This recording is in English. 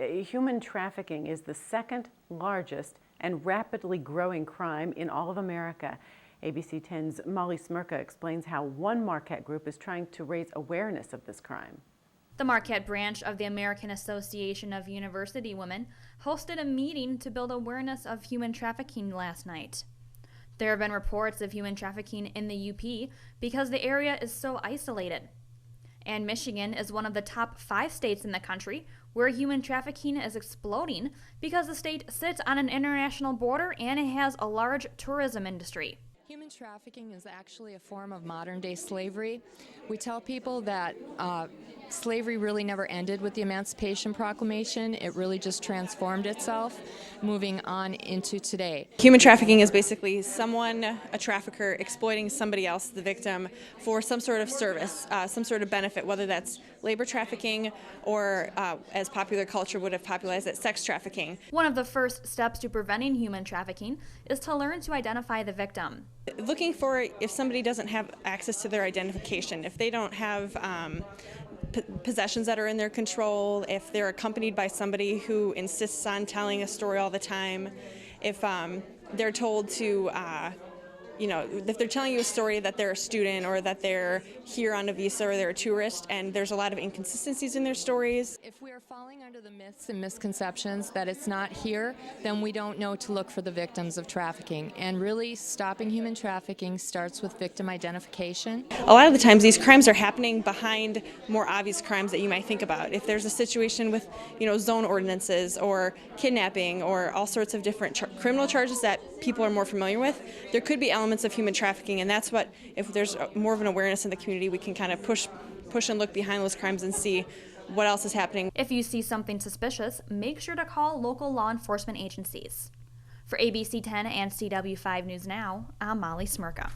Human trafficking is the second largest and rapidly growing crime in all of America. ABC 10's Molly Smirka explains how one Marquette group is trying to raise awareness of this crime. The Marquette branch of the American Association of University Women hosted a meeting to build awareness of human trafficking last night. There have been reports of human trafficking in the UP because the area is so isolated. And Michigan is one of the top 5 states in the country where human trafficking is exploding because the state sits on an international border and it has a large tourism industry. Human trafficking is actually a form of modern-day slavery. We tell people that slavery really never ended with the Emancipation Proclamation. It really just transformed itself, moving on into today. Human trafficking is basically someone, a trafficker, exploiting somebody else, the victim, for some sort of service, some sort of benefit, whether that's labor trafficking or, as popular culture would have popularized it, sex trafficking. One of the first steps to preventing human trafficking is to learn to identify the victim. Looking for if somebody doesn't have access to their identification, if they don't have possessions that are in their control, if they're accompanied by somebody who insists on telling a story all the time, if they're told to, if they're telling you a story that they're a student or that they're here on a visa or they're a tourist and there's a lot of inconsistencies in their stories. If we are falling under the myths and misconceptions that it's not here, then we don't know to look for the victims of trafficking. And really, stopping human trafficking starts with victim identification. A lot of the times these crimes are happening behind more obvious crimes that you might think about. If there's a situation with, zone ordinances or kidnapping or all sorts of different criminal charges that people are more familiar with, there could be elements of human trafficking, and that's what, if there's more of an awareness in the community, we can kind of push and look behind those crimes and see what else is happening. If you see something suspicious, make sure to call local law enforcement agencies. For ABC 10 and CW5 News Now, I'm Molly Smirka.